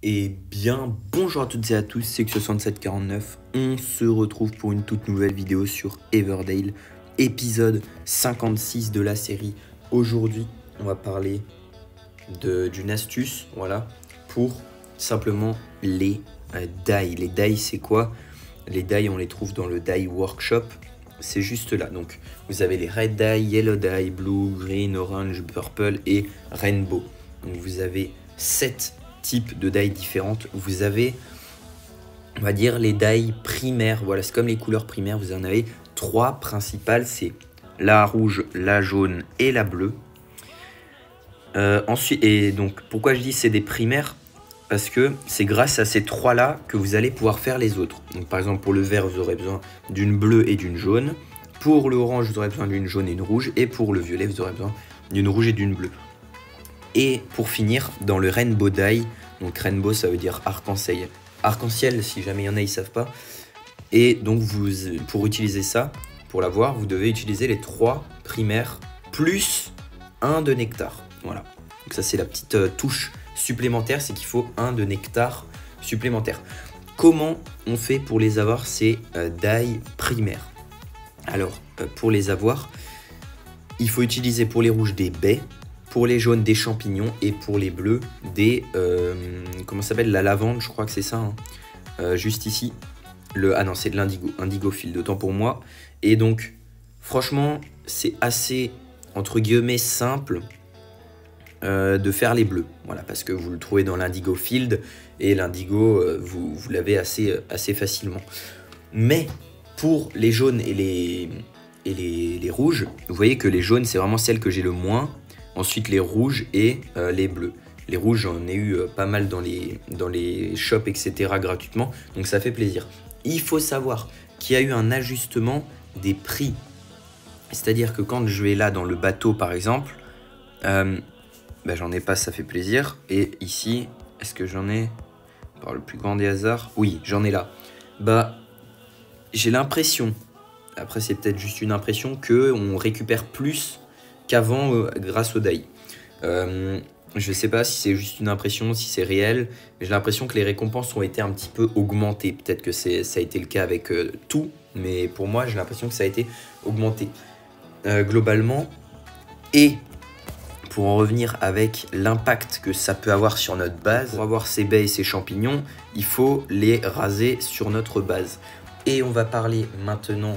Et bien, bonjour à toutes et à tous, c'est X6749. On se retrouve pour une toute nouvelle vidéo sur Everdale, épisode 56 de la série. Aujourd'hui, on va parler d'une astuce, voilà, pour simplement les die. Les die, c'est quoi? Les die, on les trouve dans le die workshop. C'est juste là. Donc, vous avez les red die, yellow die, blue, green, orange, purple et rainbow. Donc, vous avez 7 types de die différentes. Vous avez, on va dire, les die primaires. Voilà, c'est comme les couleurs primaires. Vous en avez 3 principales. C'est la rouge, la jaune et la bleue. Ensuite, et donc, pourquoi je dis c'est des primaires? Parce que c'est grâce à ces 3-là que vous allez pouvoir faire les autres. Donc, par exemple, pour le vert, vous aurez besoin d'une bleue et d'une jaune. Pour le orange, vous aurez besoin d'une jaune et une rouge. Et pour le violet, vous aurez besoin d'une rouge et d'une bleue. Et pour finir, dans le Rainbow Die, donc Rainbow, ça veut dire arc-en-ciel. Arc-en-ciel, si jamais il y en a, ils ne savent pas. Et donc, pour utiliser ça, pour l'avoir, vous devez utiliser les 3 primaires plus 1 de nectar. Voilà. Donc ça, c'est la petite touche supplémentaire, c'est qu'il faut 1 de nectar supplémentaire. Comment on fait pour les avoir ces die primaires? Alors, pour les avoir, il faut utiliser pour les rouges des baies, pour les jaunes des champignons et pour les bleus des... comment ça s'appelle? La lavande, je crois que c'est ça. Hein. Juste ici. Ah non, c'est de l'indigo. Indigo field, autant pour moi. Et donc, franchement, c'est assez, entre guillemets, simple de faire les bleus. Voilà, parce que vous le trouvez dans l'indigo field. Et l'indigo, vous l'avez assez facilement. Mais pour les jaunes et les rouges, vous voyez que les jaunes, c'est vraiment celles que j'ai le moins. Ensuite, les rouges et les bleus. Les rouges, j'en ai eu pas mal dans les shops, etc. gratuitement. Donc, ça fait plaisir. Il faut savoir qu'il y a eu un ajustement des prix. C'est-à-dire que quand je vais là dans le bateau, par exemple, j'en ai pas, ça fait plaisir. Et ici, est-ce que j'en ai par le plus grand des hasards? Oui, j'en ai là. J'ai l'impression, après c'est peut-être juste une impression, qu'on récupère plus qu'avant grâce au die. Je sais pas si c'est juste une impression, si c'est réel, mais j'ai l'impression que les récompenses ont été un petit peu augmentées. Peut-être que ça a été le cas avec tout, mais pour moi j'ai l'impression que ça a été augmenté globalement. Et pour en revenir avec l'impact que ça peut avoir sur notre base, pour avoir ces baies et ces champignons, il faut les raser sur notre base. Et on va parler maintenant,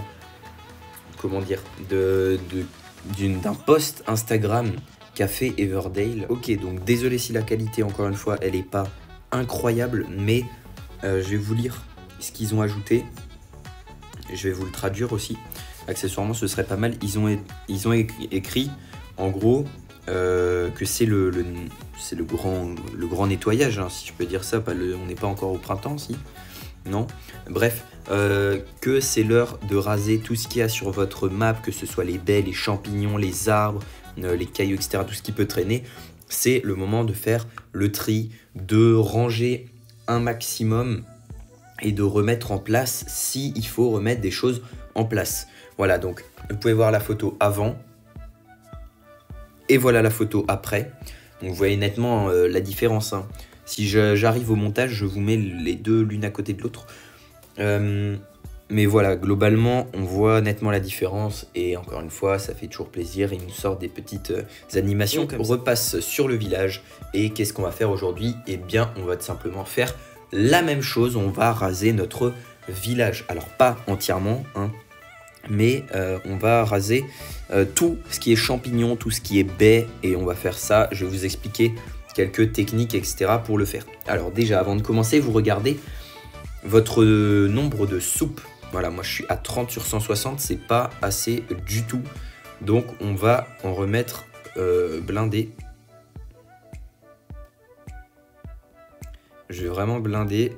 comment dire, d'un post Instagram qu'a fait Everdale. Ok, donc désolé si la qualité, encore une fois, elle n'est pas incroyable, mais je vais vous lire ce qu'ils ont ajouté. Je vais vous le traduire aussi. Accessoirement, ce serait pas mal. Ils ont écrit, en gros, que c'est le grand nettoyage, hein, si je peux dire ça. On n'est pas encore au printemps, si. Non. Bref, que c'est l'heure de raser tout ce qu'il y a sur votre map, que ce soit les baies, les champignons, les arbres, les cailloux, etc., tout ce qui peut traîner. C'est le moment de faire le tri, de ranger un maximum et de remettre en place s'il faut remettre des choses en place. Voilà, donc vous pouvez voir la photo avant et voilà la photo après. Donc vous voyez nettement la différence. Hein. Si j'arrive au montage, je vous mets les deux l'une à côté de l'autre. Mais voilà, globalement, on voit nettement la différence. Et encore une fois, ça fait toujours plaisir. Il nous sort des petites animations. On repasse sur le village. Et qu'est-ce qu'on va faire aujourd'hui? Eh bien, on va tout simplement faire la même chose. On va raser notre village. Alors, pas entièrement, hein, mais on va raser tout ce qui est champignons, tout ce qui est baies. Et on va faire ça. Je vais vous expliquer quelques techniques, etc. pour le faire. Alors déjà, avant de commencer, vous regardez votre nombre de soupes. Voilà, moi je suis à 30 sur 160, c'est pas assez du tout. Donc on va en remettre blindé. Je vais vraiment blinder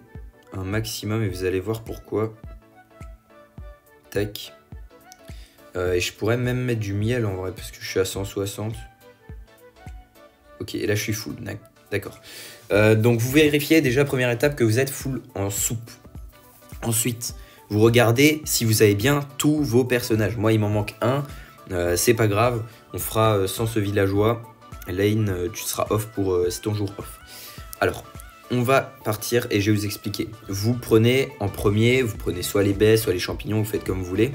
un maximum et vous allez voir pourquoi. Tac. Et je pourrais même mettre du miel en vrai parce que je suis à 160. Ok, et là je suis full, d'accord. Donc vous vérifiez déjà, première étape, que vous êtes full en soupe. Ensuite, vous regardez si vous avez bien tous vos personnages. Moi, il m'en manque un, c'est pas grave, on fera sans ce villageois. Lane, tu seras off pour c'est ton jour off. Alors, on va partir et je vais vous expliquer. Vous prenez en premier, vous prenez soit les baies, soit les champignons, vous faites comme vous voulez.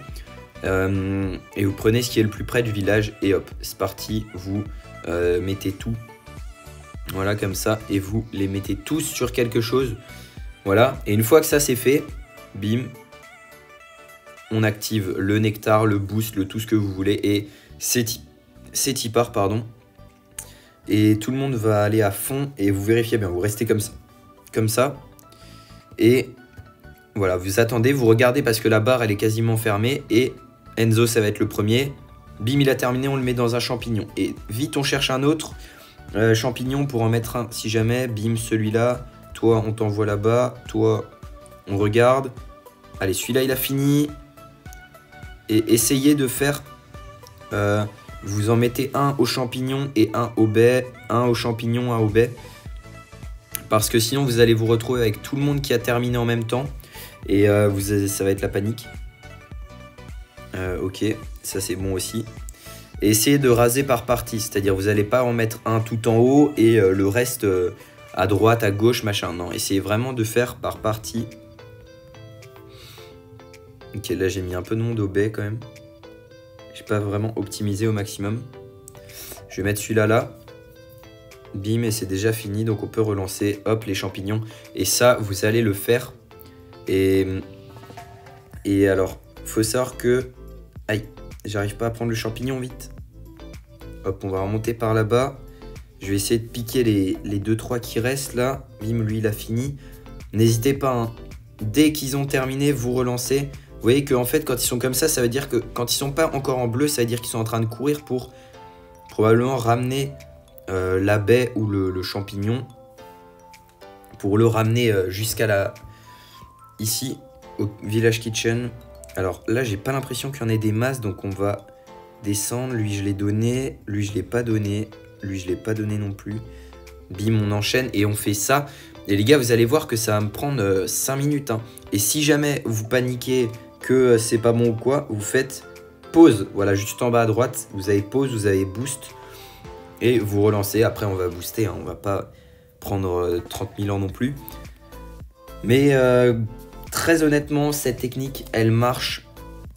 Et vous prenez ce qui est le plus près du village et hop, c'est parti, vous mettez tout. Voilà, comme ça, et vous les mettez tous sur quelque chose. Voilà, et une fois que ça c'est fait, bim, on active le nectar, le boost, le tout ce que vous voulez, et c'est tipard, pardon. Et tout le monde va aller à fond, et vous vérifiez bien, vous restez comme ça, et voilà, vous attendez, vous regardez parce que la barre elle est quasiment fermée, et Enzo ça va être le premier, bim il a terminé, on le met dans un champignon, et vite on cherche un autre champignon pour en mettre un, si jamais, bim celui-là, toi on t'envoie là-bas, toi on regarde, allez celui-là il a fini, et essayez de faire, vous en mettez un au champignon et un au baie, un au champignon, un au baie, parce que sinon vous allez vous retrouver avec tout le monde qui a terminé en même temps, et ça va être la panique. Ok, ça c'est bon aussi. Et essayez de raser par partie, c'est-à-dire vous n'allez pas en mettre un tout en haut et le reste à droite, à gauche, machin. Non, essayez vraiment de faire par partie. Ok, là j'ai mis un peu de monde au baie quand même. J'ai pas vraiment optimisé au maximum. Je vais mettre celui-là là. Bim, et c'est déjà fini, donc on peut relancer. Hop, les champignons. Et ça, vous allez le faire. Et alors, faut savoir que... Aïe, j'arrive pas à prendre le champignon vite. Hop, on va remonter par là-bas. Je vais essayer de piquer les 2-3 qui restent là. Bim, lui, il a fini. N'hésitez pas, hein. Dès qu'ils ont terminé, vous relancez. Vous voyez qu'en fait, quand ils sont comme ça veut dire que quand ils sont pas encore en bleu, ça veut dire qu'ils sont en train de courir pour probablement ramener la baie ou le champignon. Pour le ramener jusqu'à ici, au Village Kitchen. Alors là, j'ai pas l'impression qu'il y en ait des masses, donc on va descendre. Lui, je l'ai donné. Lui, je l'ai pas donné. Lui, je l'ai pas donné non plus. Bim, on enchaîne et on fait ça. Et les gars, vous allez voir que ça va me prendre 5 minutes. Hein. Et si jamais vous paniquez que c'est pas bon ou quoi, vous faites pause. Voilà, juste en bas à droite, vous avez pause, vous avez boost. Et vous relancez. Après, on va booster. Hein. On va pas prendre 30 000 ans non plus. Mais... très honnêtement, cette technique, elle marche,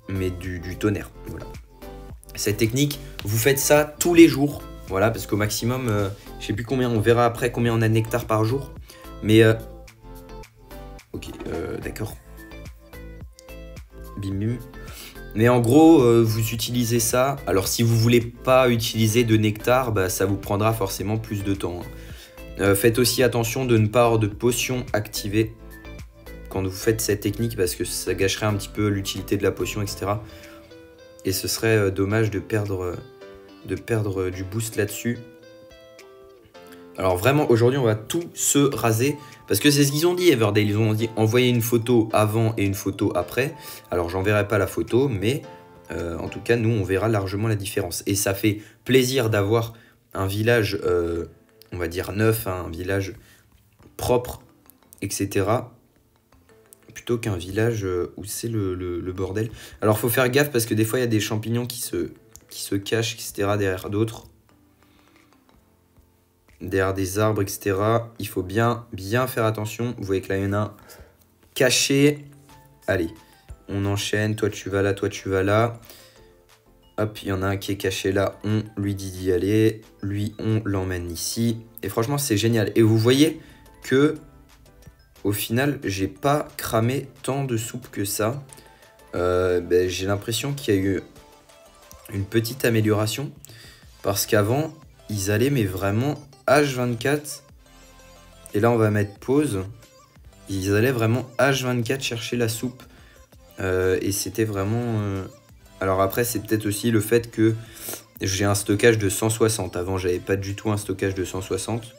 mais du tonnerre. Voilà. Cette technique, vous faites ça tous les jours. Voilà, parce qu'au maximum, je sais plus combien, on verra après combien on a de nectar par jour. Mais, ok, d'accord. Bim, bim. Mais en gros, vous utilisez ça. Alors, si vous voulez pas utiliser de nectar, bah, ça vous prendra forcément plus de temps. Hein. Faites aussi attention de ne pas avoir de potion activée quand vous faites cette technique, parce que ça gâcherait un petit peu l'utilité de la potion, etc. Et ce serait dommage de perdre du boost là-dessus. Alors vraiment, aujourd'hui, on va tout se raser, parce que c'est ce qu'ils ont dit, Everdale. Ils ont dit envoyer une photo avant et une photo après. Alors, j'enverrai pas la photo, mais en tout cas, nous, on verra largement la différence. Et ça fait plaisir d'avoir un village, on va dire neuf, hein, un village propre, etc., plutôt qu'un village où c'est le bordel. Alors faut faire gaffe parce que des fois il y a des champignons qui se cachent, etc. derrière d'autres. Derrière des arbres, etc. Il faut bien faire attention. Vous voyez que là il y en a un caché. Allez, on enchaîne. Toi tu vas là, toi tu vas là. Hop, il y en a un qui est caché là. On lui dit d'y aller. Lui, on l'emmène ici. Et franchement c'est génial. Et vous voyez que... Au final, j'ai pas cramé tant de soupe que ça. J'ai l'impression qu'il y a eu une petite amélioration. Parce qu'avant, ils allaient mais vraiment H24. Et là, on va mettre pause. Ils allaient vraiment H24 chercher la soupe. Et c'était vraiment... Alors après, c'est peut-être aussi le fait que j'ai un stockage de 160. Avant, j'avais pas du tout un stockage de 160.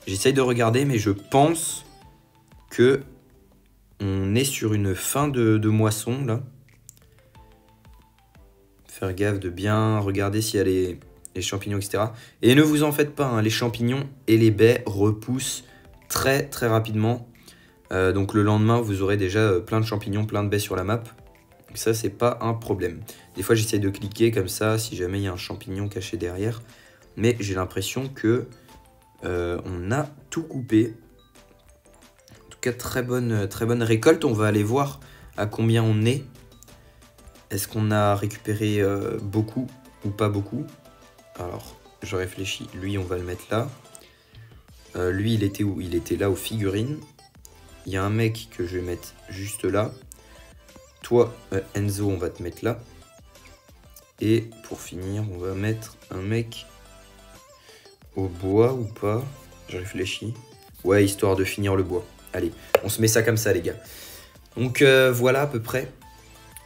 J'essaye de regarder, mais je pense... que on est sur une fin de moisson là. Faire gaffe de bien regarder s'il y a les champignons, etc. Et ne vous en faites pas, hein, les champignons et les baies repoussent très très rapidement. Donc le lendemain, vous aurez déjà plein de champignons, plein de baies sur la map. Donc ça, c'est pas un problème. Des fois, j'essaie de cliquer comme ça si jamais il y a un champignon caché derrière. Mais j'ai l'impression que on a tout coupé. cas, très bonne récolte. On va aller voir à combien on est. Est-ce qu'on a récupéré beaucoup ou pas beaucoup? Alors, je réfléchis. Lui, on va le mettre là. Lui, il était où? Il était là aux figurines. Il y a un mec que je vais mettre juste là. Toi, Enzo, on va te mettre là. Et pour finir, on va mettre un mec au bois ou pas? Je réfléchis. Ouais, histoire de finir le bois. Allez, on se met ça comme ça, les gars. Donc voilà à peu près.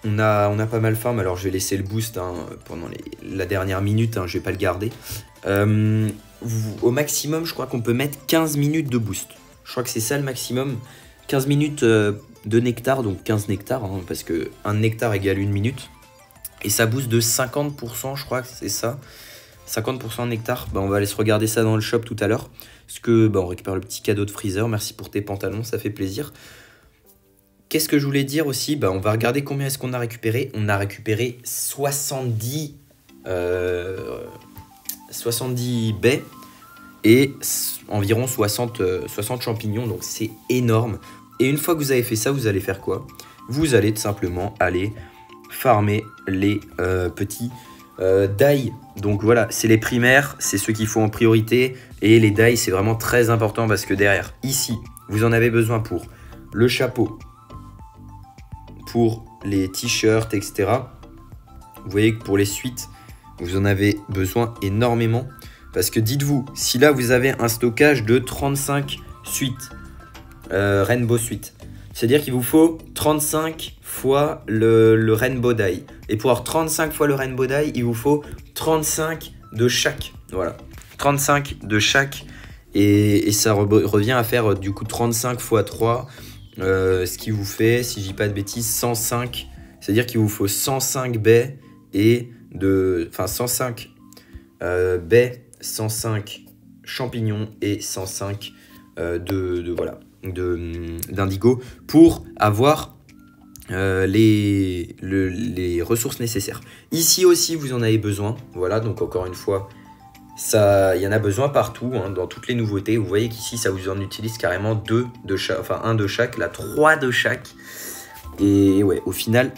On a pas mal farm. Alors je vais laisser le boost pendant la dernière minute. Je vais pas le garder. Au maximum, je crois qu'on peut mettre 15 minutes de boost. Je crois que c'est ça le maximum. 15 minutes de nectar, donc 15 nectars. Parce que 1 nectar égale 1 minute. Et ça booste de 50%, je crois que c'est ça. 50% nectar. On va aller se regarder ça dans le shop tout à l'heure. Parce que on récupère le petit cadeau de Freezer. Merci pour tes pantalons, ça fait plaisir. Qu'est-ce que je voulais dire aussi? On va regarder combien est-ce qu'on a récupéré. On a récupéré 70 baies et environ 60 champignons. Donc c'est énorme. Et une fois que vous avez fait ça, vous allez faire quoi? Vous allez tout simplement aller farmer les petits die. Donc voilà, c'est les primaires, c'est ceux qu'il faut en priorité. Et les die, c'est vraiment très important parce que derrière, ici, vous en avez besoin pour le chapeau, pour les t-shirts, etc. Vous voyez que pour les suites, vous en avez besoin énormément. Parce que dites-vous, si là, vous avez un stockage de 35 suites, Rainbow Suite, c'est-à-dire qu'il vous faut 35 fois le Rainbow Die. Et pour avoir 35 fois le Rainbow Die, il vous faut 35 de chaque. Voilà, 35 de chaque. Et ça revient à faire du coup 35 fois 3. Ce qui vous fait, si je dis pas de bêtises, 105. C'est-à-dire qu'il vous faut 105 baies et 105 baies, 105 champignons et 105 d'indigo pour avoir les ressources nécessaires. Ici aussi, vous en avez besoin. Voilà, donc encore une fois, il y en a besoin partout, dans toutes les nouveautés. Vous voyez qu'ici, ça vous en utilise carrément 2 de chaque, enfin 1 de chaque, là 3 de chaque. Et ouais, au final,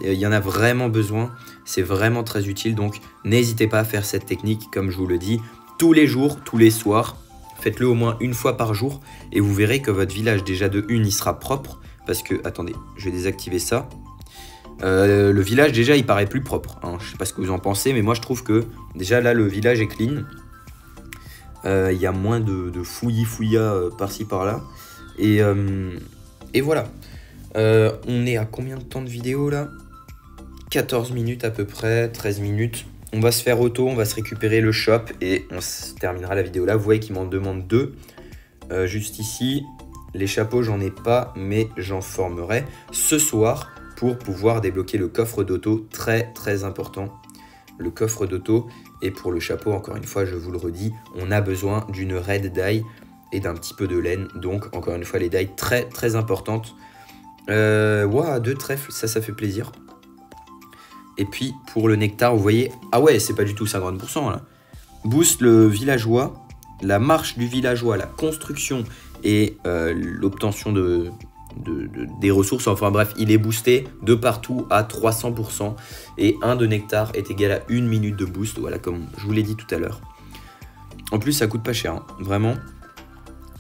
il y en a vraiment besoin. C'est vraiment très utile. Donc, n'hésitez pas à faire cette technique, comme je vous le dis, tous les jours, tous les soirs. Faites-le au moins une fois par jour. Et vous verrez que votre village, déjà de une, il sera propre. Parce que, attendez, je vais désactiver ça. Le village, déjà, il paraît plus propre. Je sais pas ce que vous en pensez, mais moi, je trouve que, déjà, là, le village est clean. Il y a moins de fouillis-fouillas par-ci, par-là. Et voilà. On est à combien de temps de vidéo, là? 14 minutes à peu près, 13 minutes. On va se faire auto, on va se récupérer le shop et on terminera la vidéo là. Vous voyez qu'il m'en demande 2. Juste ici, les chapeaux, j'en ai pas, mais j'en formerai ce soir pour pouvoir débloquer le coffre d'auto. Très, très important. Le coffre d'auto. Et pour le chapeau, encore une fois, je vous le redis, on a besoin d'une red dye et d'un petit peu de laine. Donc, encore une fois, les dyes très, très importantes. Wow, 2 trèfles, ça fait plaisir. Et puis pour le nectar, vous voyez, ah ouais, c'est pas du tout 50% là. Boost le villageois, la marche du villageois, la construction et l'obtention des ressources. Enfin bref, il est boosté de partout à 300%. Et 1 de nectar est égal à 1 minute de boost. Voilà, comme je vous l'ai dit tout à l'heure. En plus, ça coûte pas cher, vraiment.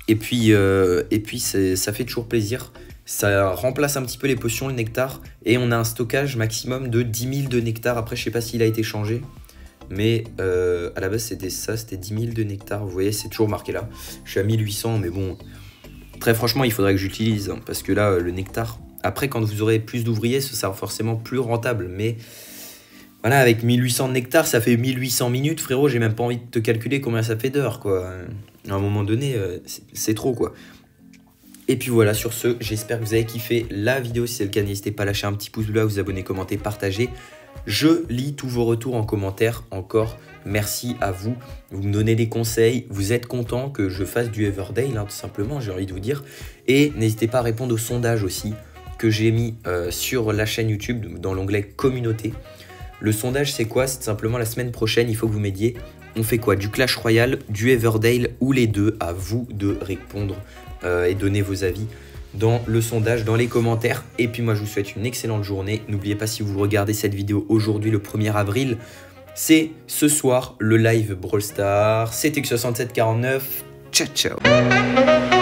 Et puis ça fait toujours plaisir. Ça remplace un petit peu les potions, le nectar. Et on a un stockage maximum de 10 000 de nectar. Après, je sais pas s'il a été changé. Mais à la base, c'était ça. C'était 10 000 de nectar. Vous voyez, c'est toujours marqué là. Je suis à 1800. Mais bon, très franchement, il faudrait que j'utilise. Parce que là, le nectar... Après, quand vous aurez plus d'ouvriers, ce sera forcément plus rentable. Mais voilà, avec 1800 de nectar, ça fait 1800 minutes. Frérot, j'ai même pas envie de te calculer combien ça fait d'heures, quoi. À un moment donné, c'est trop, quoi. Et puis voilà, sur ce, j'espère que vous avez kiffé la vidéo. Si c'est le cas, n'hésitez pas à lâcher un petit pouce bleu, à vous abonner, commenter, partager. Je lis tous vos retours en commentaire. Encore, merci à vous. Vous me donnez des conseils. Vous êtes content que je fasse du Everdale, tout simplement, j'ai envie de vous dire. Et n'hésitez pas à répondre au sondage aussi que j'ai mis sur la chaîne YouTube dans l'onglet communauté. Le sondage, c'est quoi? C'est simplement la semaine prochaine, il faut que vous m'aidiez. On fait quoi? Du Clash Royale, du Everdale ou les deux? À vous de répondre et donner vos avis. dans le sondage, dans les commentaires. Et puis moi, je vous souhaite une excellente journée. N'oubliez pas, si vous regardez cette vidéo aujourd'hui, le 1er avril, c'est ce soir le live Brawl Stars. C'était X6749. Ciao, ciao.